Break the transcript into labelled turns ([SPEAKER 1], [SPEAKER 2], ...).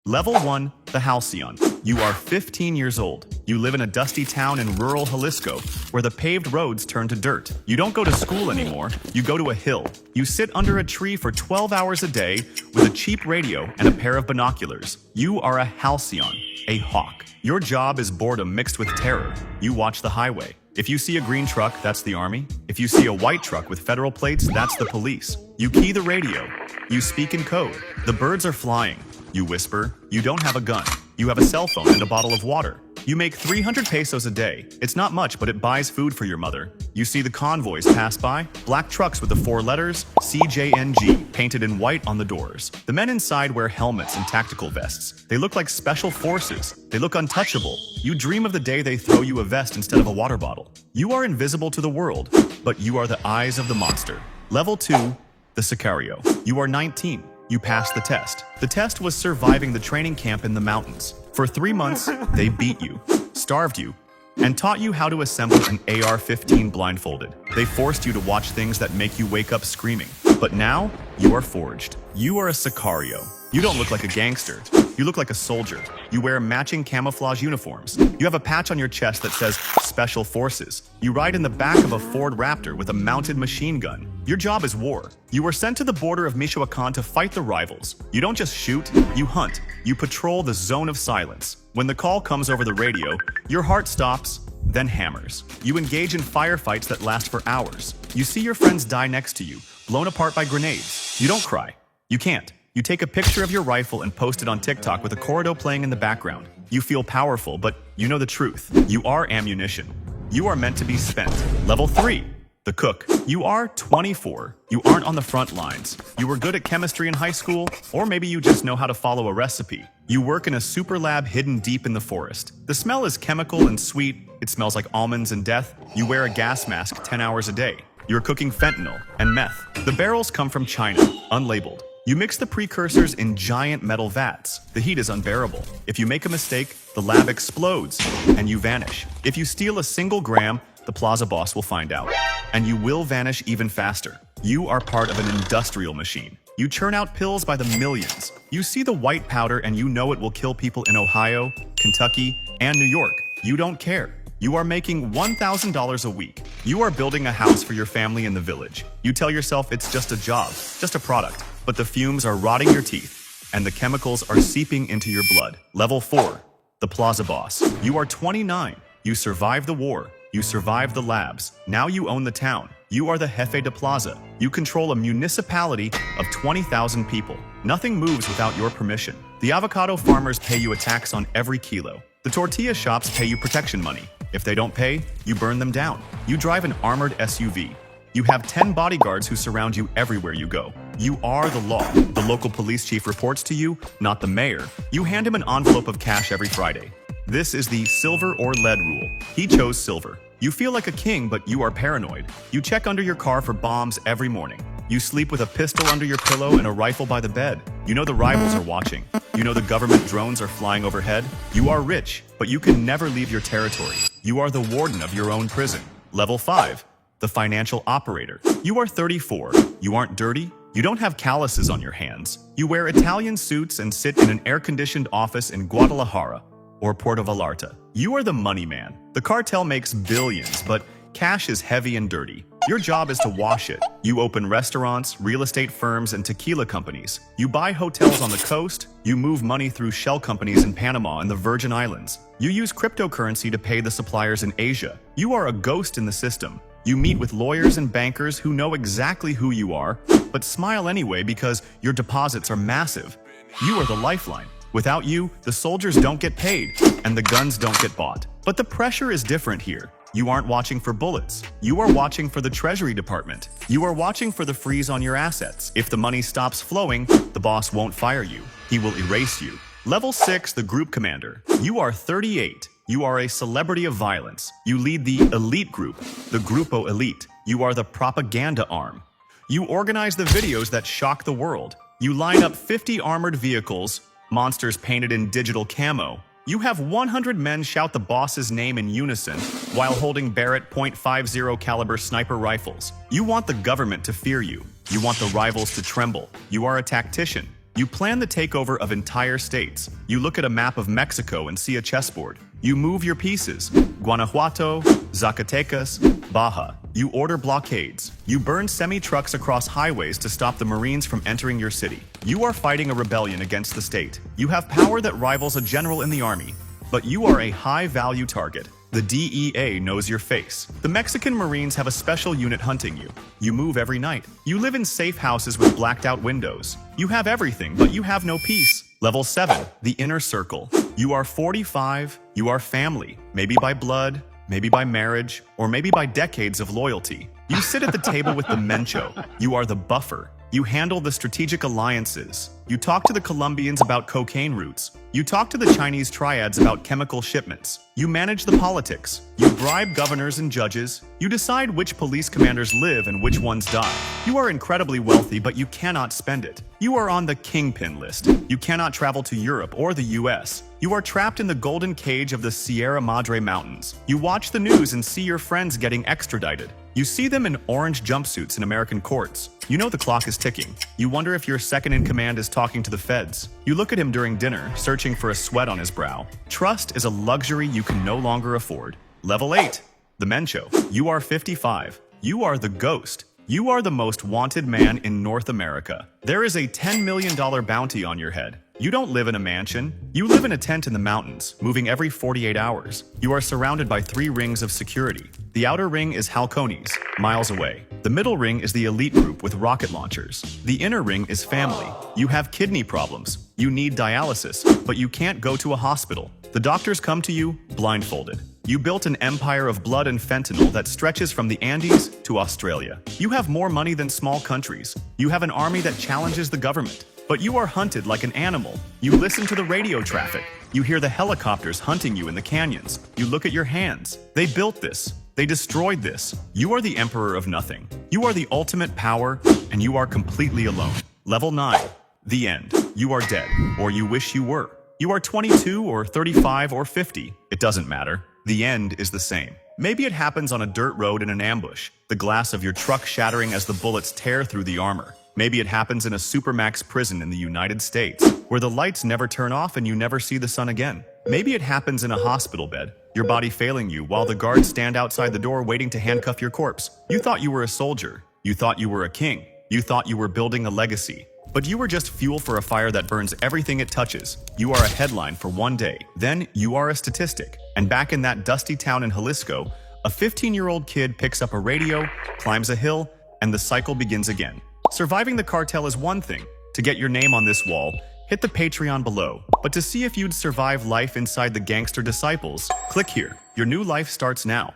[SPEAKER 1] Level 1, the Halcyon. You are 15 years old. You live in a dusty town in rural Jalisco, where the paved roads turn to dirt. You don't go to school anymore, you go to a hill. You sit under a tree for 12 hours a day with a cheap radio and a pair of binoculars. You are a Halcyon, a hawk. Your job is boredom mixed with terror. You watch the highway. If you see a green truck, that's the army. If you see a white truck with federal plates, that's the police. You key the radio. You speak in code. The birds are flying. You whisper. You don't have a gun. You have a cell phone and a bottle of water. You make 300 pesos a day. It's not much, but it buys food for your mother. You see the convoys pass by, black trucks with the 4 letters CJNG painted in white on the doors. The men inside wear helmets and tactical vests. They look like special forces. They look untouchable. You dream of the day they throw you a vest instead of a water bottle. You are invisible to the world, but you are the eyes of the monster. Level 2, the Sicario. You are 19. You passed the test. The test was surviving the training camp in the mountains. For 3 months, they beat you, starved you, and taught you how to assemble an AR-15 blindfolded. They forced you to watch things that make you wake up screaming. But now, you are forged. You are a Sicario. You don't look like a gangster. You look like a soldier. You wear matching camouflage uniforms. You have a patch on your chest that says Special Forces. You ride in the back of a Ford Raptor with a mounted machine gun. Your job is war. You were sent to the border of Michoacan to fight the rivals. You don't just shoot, you hunt. You patrol the zone of silence. When the call comes over the radio, your heart stops, then hammers. You engage in firefights that last for hours. You see your friends die next to you, blown apart by grenades. You don't cry. You can't. You take a picture of your rifle and post it on TikTok with a corrido playing in the background. You feel powerful, but you know the truth. You are ammunition. You are meant to be spent. Level 3, the cook. You are 24. You aren't on the front lines. You were good at chemistry in high school, or maybe you just know how to follow a recipe. You work in a super lab hidden deep in the forest. The smell is chemical and sweet. It smells like almonds and death. You wear a gas mask 10 hours a day. You're cooking fentanyl and meth. The barrels come from China, unlabeled. You mix the precursors in giant metal vats. The heat is unbearable. If you make a mistake, the lab explodes, and you vanish. If you steal a single gram, the plaza boss will find out, and you will vanish even faster. You are part of an industrial machine. You churn out pills by the millions. You see the white powder and you know it will kill people in Ohio, Kentucky, and New York. You don't care. You are making $1,000 a week. You are building a house for your family in the village. You tell yourself it's just a job, just a product. But the fumes are rotting your teeth, and the chemicals are seeping into your blood. Level 4, the Plaza Boss. You are 29. You survived the war. You survived the labs. Now you own the town. You are the Jefe de Plaza. You control a municipality of 20,000 people. Nothing moves without your permission. The avocado farmers pay you a tax on every kilo. The tortilla shops pay you protection money. If they don't pay, you burn them down. You drive an armored SUV. You have 10 bodyguards who surround you everywhere you go. You are the law. The local police chief reports to you, not the mayor. You hand him an envelope of cash every Friday. This is the silver or lead rule. He chose silver. You feel like a king, but you are paranoid. You check under your car for bombs every morning. You sleep with a pistol under your pillow and a rifle by the bed. You know the rivals are watching. You know the government drones are flying overhead. You are rich, but you can never leave your territory. You are the warden of your own prison. Level 5. The financial operator. You are 34. You aren't dirty. You don't have calluses on your hands. You wear Italian suits and sit in an air-conditioned office in Guadalajara or Puerto Vallarta. You are the money man. The cartel makes billions, but cash is heavy and dirty. Your job is to wash it. You open restaurants, real estate firms, and tequila companies. You buy hotels on the coast. You move money through shell companies in Panama and the Virgin Islands. You use cryptocurrency to pay the suppliers in Asia. You are a ghost in the system. You meet with lawyers and bankers who know exactly who you are, but smile anyway because your deposits are massive. You are the lifeline. Without you, the soldiers don't get paid, and the guns don't get bought. But the pressure is different here. You aren't watching for bullets. You are watching for the Treasury Department. You are watching for the freeze on your assets. If the money stops flowing, the boss won't fire you. He will erase you. Level 6, the Group Commander. You are 38. You are a celebrity of violence. You lead the elite group, the Grupo Elite. You are the propaganda arm. You organize the videos that shock the world. You line up 50 armored vehicles, monsters painted in digital camo. You have 100 men shout the boss's name in unison while holding Barrett .50 caliber sniper rifles. You want the government to fear you. You want the rivals to tremble. You are a tactician. You plan the takeover of entire states. You look at a map of Mexico and see a chessboard. You move your pieces. Guanajuato, Zacatecas, Baja. You order blockades. You burn semi-trucks across highways to stop the Marines from entering your city. You are fighting a rebellion against the state. You have power that rivals a general in the army. But you are a high-value target. The DEA knows your face. The Mexican Marines have a special unit hunting you. You move every night. You live in safe houses with blacked-out windows. You have everything, but you have no peace. Level 7, the inner circle. You are 45. You are family. Maybe by blood, maybe by marriage, or maybe by decades of loyalty. You sit at the table with the Mencho. You are the buffer. You handle the strategic alliances. You talk to the Colombians about cocaine routes. You talk to the Chinese triads about chemical shipments. You manage the politics. You bribe governors and judges. You decide which police commanders live and which ones die. You are incredibly wealthy, but you cannot spend it. You are on the kingpin list. You cannot travel to Europe or the US. You are trapped in the golden cage of the Sierra Madre Mountains. You watch the news and see your friends getting extradited. You see them in orange jumpsuits in American courts. You know the clock is ticking. You wonder if your second-in-command is talking to the feds. You look at him during dinner, searching for a sweat on his brow. Trust is a luxury you can no longer afford. Level 8. The Mencho. You are 55. You are the ghost. You are the most wanted man in North America. There is a $10 million bounty on your head. You don't live in a mansion. You live in a tent in the mountains, moving every 48 hours. You are surrounded by 3 rings of security. The outer ring is Halcones, miles away. The middle ring is the elite group with rocket launchers. The inner ring is family. You have kidney problems. You need dialysis, but you can't go to a hospital. The doctors come to you blindfolded. You built an empire of blood and fentanyl that stretches from the Andes to Australia. You have more money than small countries. You have an army that challenges the government. But you are hunted like an animal. You listen to the radio traffic. You hear the helicopters hunting you in the canyons. You look at your hands. They built this. They destroyed this. You are the emperor of nothing. You are the ultimate power, and you are completely alone. Level 9. The end. You are dead, or you wish you were. You are 22 or 35 or 50. It doesn't matter. The end is the same. Maybe it happens on a dirt road in an ambush, the glass of your truck shattering as the bullets tear through the armor. Maybe it happens in a supermax prison in the United States, where the lights never turn off and you never see the sun again. Maybe it happens in a hospital bed, your body failing you while the guards stand outside the door waiting to handcuff your corpse. You thought you were a soldier. You thought you were a king. You thought you were building a legacy. But you were just fuel for a fire that burns everything it touches. You are a headline for one day. Then you are a statistic. And back in that dusty town in Jalisco, a 15-year-old kid picks up a radio, climbs a hill, and the cycle begins again. Surviving the cartel is one thing. To get your name on this wall, hit the Patreon below. But to see if you'd survive life inside the Gangster Disciples, click here. Your new life starts now.